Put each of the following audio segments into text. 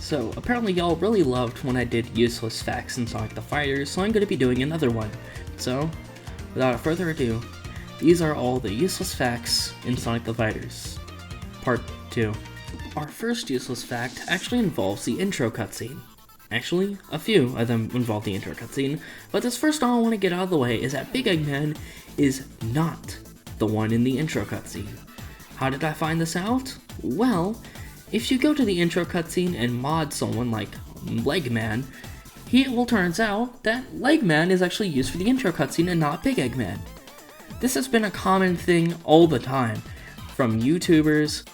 So apparently y'all really loved when I did useless facts in Sonic the Fighters, so I'm going to be doing another one. So, without further ado, these are all the useless facts in Sonic the Fighters. Part 2. Our first useless fact actually involves the intro cutscene. Actually, a few of them involve the intro cutscene, but this first all I want to get out of the way is that Big Eggman is not the one in the intro cutscene. How did I find this out? Well, if you go to the intro cutscene and mod someone like Legman, it turns out that Legman is actually used for the intro cutscene and not Big Eggman. This has been a common thing all the time, from YouTubers,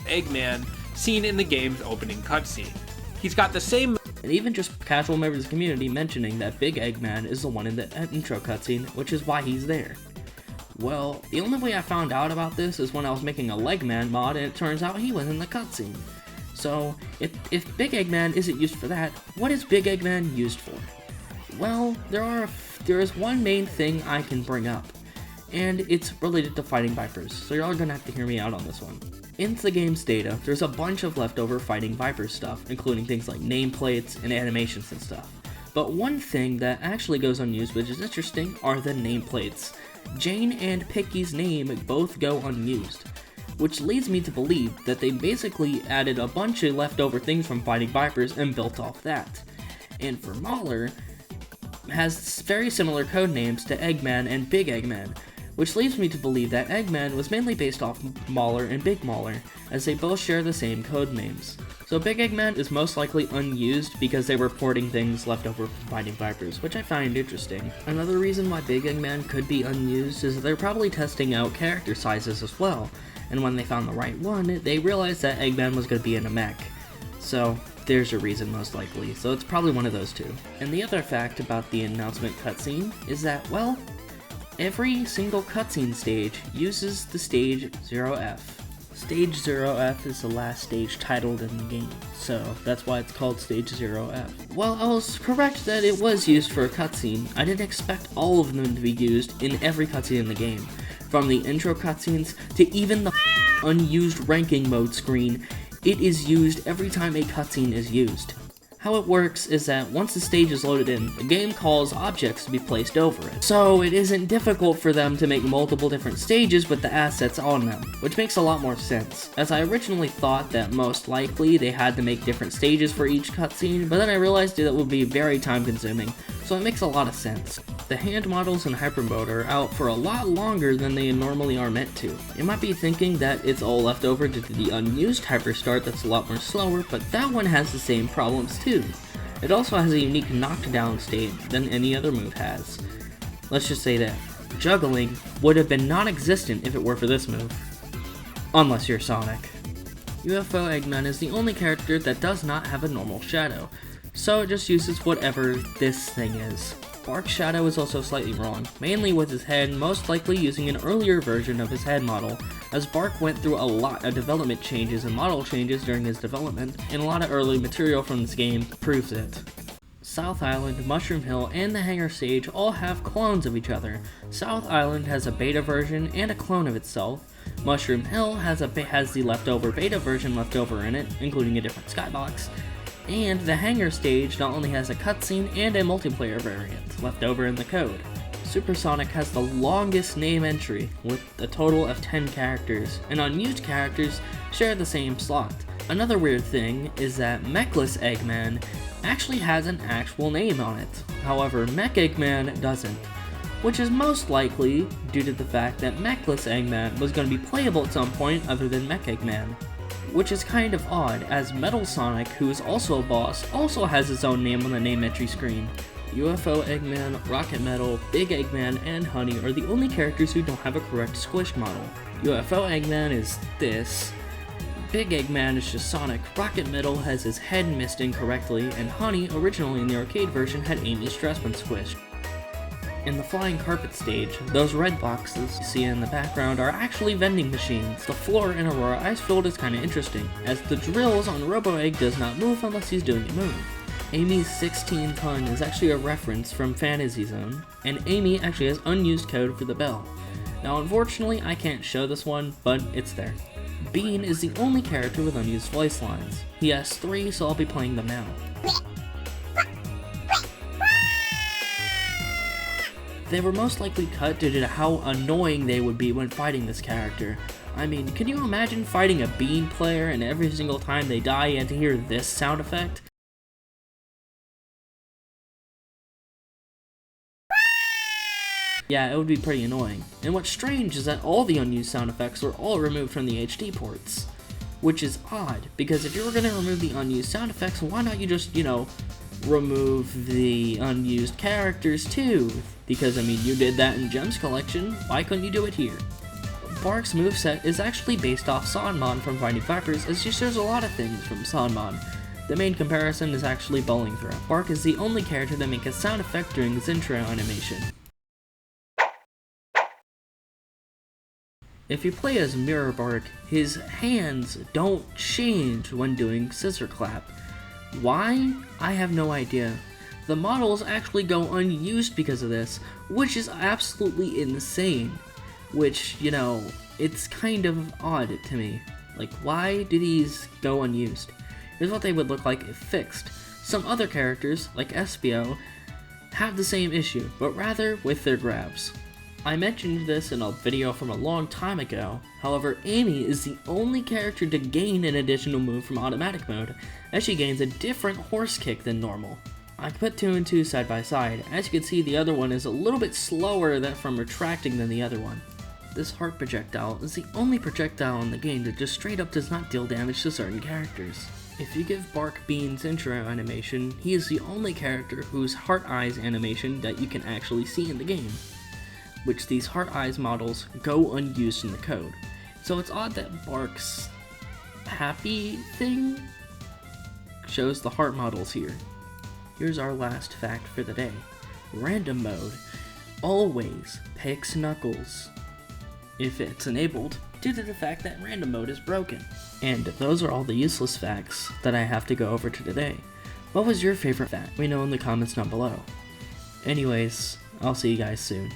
Eggman, seen in the game's opening cutscene. He's got the same, and even just casual members of the community mentioning that Big Eggman is the one in the intro cutscene, which is why he's there. Well, the only way I found out about this is when I was making a Legman mod and it turns out he was in the cutscene. So, if Big Eggman isn't used for that, what is Big Eggman used for? Well, there is one main thing I can bring up, and it's related to fighting Vipers, so you're all gonna have to hear me out on this one. In the game's data, there's a bunch of leftover fighting Vipers stuff, including things like nameplates and animations and stuff. But one thing that actually goes unused, which is interesting, are the nameplates. Jane and Picky's name both go unused, which leads me to believe that they basically added a bunch of leftover things from fighting Vipers and built off that. And for Mauler, has very similar code names to Eggman and Big Eggman, which leads me to believe that Eggman was mainly based off Mauler and Big Mauler, as they both share the same code names. So Big Eggman is most likely unused because they were porting things left over from fighting Vipers, which I find interesting. Another reason why Big Eggman could be unused is that they're probably testing out character sizes as well, and when they found the right one, they realized that Eggman was going to be in a mech. So there's a reason most likely, so it's probably one of those two. And the other fact about the announcement cutscene is that, well, every single cutscene stage uses the stage 0F. Stage 0F is the last stage titled in the game, so that's why it's called Stage 0F. While I was correct that it was used for a cutscene, I didn't expect all of them to be used in every cutscene in the game. From the intro cutscenes to even the unused ranking mode screen, it is used every time a cutscene is used. How it works is that once the stage is loaded in, the game calls objects to be placed over it. So it isn't difficult for them to make multiple different stages with the assets on them, which makes a lot more sense, as I originally thought that most likely they had to make different stages for each cutscene, but then I realized that it would be very time consuming, so it makes a lot of sense. The hand models in Hyper Mode are out for a lot longer than they normally are meant to. You might be thinking that it's all left over due to the unused Hyper Start that's a lot more slower, but that one has the same problems too. It also has a unique knockdown state than any other move has. Let's just say that juggling would have been non-existent if it were for this move. Unless you're Sonic. UFO Eggman is the only character that does not have a normal shadow, so it just uses whatever this thing is. Bark's shadow is also slightly wrong, mainly with his head most likely using an earlier version of his head model, as Bark went through a lot of development changes and model changes during his development, and a lot of early material from this game proves it. South Island, Mushroom Hill, and the Hangar Stage all have clones of each other. South Island has a beta version and a clone of itself. Mushroom Hill has the leftover beta version left over in it, including a different skybox. And the Hangar Stage not only has a cutscene and a multiplayer variant left over in the code. Supersonic has the longest name entry, with a total of 10 characters, and unused characters share the same slot. Another weird thing is that Mechless Eggman actually has an actual name on it, however Mech Eggman doesn't, which is most likely due to the fact that Mechless Eggman was going to be playable at some point other than Mech Eggman. Which is kind of odd, as Metal Sonic, who is also a boss, also has his own name on the name entry screen. UFO Eggman, Rocket Metal, Big Eggman, and Honey are the only characters who don't have a correct squished model. UFO Eggman is this, Big Eggman is just Sonic, Rocket Metal has his head missed incorrectly, and Honey, originally in the arcade version, had Amy's dress when squished. In the flying carpet stage, those red boxes you see in the background are actually vending machines. The floor in Aurora Icefield is kinda interesting, as the drills on Robo-Egg does not move unless he's doing a move. Amy's 16-ton is actually a reference from Fantasy Zone, and Amy actually has unused code for the bell. Now unfortunately I can't show this one, but it's there. Bean is the only character with unused voice lines. He has 3, so I'll be playing them now. They were most likely cut due to how annoying they would be when fighting this character. I mean, can you imagine fighting a Bean player and every single time they die you have to hear this sound effect? Yeah, it would be pretty annoying. And what's strange is that all the unused sound effects were all removed from the HD ports. Which is odd, because if you were going to remove the unused sound effects, why not you just, remove the unused characters too? Because, I mean, you did that in Gems Collection, why couldn't you do it here? Bark's moveset is actually based off Sanmon from Finding Vipers, as she shares a lot of things from Sanmon. The main comparison is actually Bowling Throw. Bark is the only character that makes a sound effect during his intro animation. If you play as Mirror Bark, his hands don't change when doing Scissor Clap. Why? I have no idea. The models actually go unused because of this, which is absolutely insane. Which, it's kind of odd to me. Like, why do these go unused? Here's what they would look like if fixed. Some other characters, like Espio, have the same issue, but rather with their grabs. I mentioned this in a video from a long time ago, however Amy is the only character to gain an additional move from automatic mode, as she gains a different horse kick than normal. I put 2 and 2 side by side. As you can see, the other one is a little bit slower from retracting than the other one. This heart projectile is the only projectile in the game that just straight up does not deal damage to certain characters. If you give Bark Bean's intro animation, he is the only character whose heart eyes animation that you can actually see in the game, which these heart eyes models go unused in the code. So it's odd that Bark's happy thing shows the heart models here. Here's our last fact for the day. Random mode always picks Knuckles if it's enabled, due to the fact that random mode is broken. And those are all the useless facts that I have to go over to today. What was your favorite fact? Let me know in the comments down below. Anyways, I'll see you guys soon.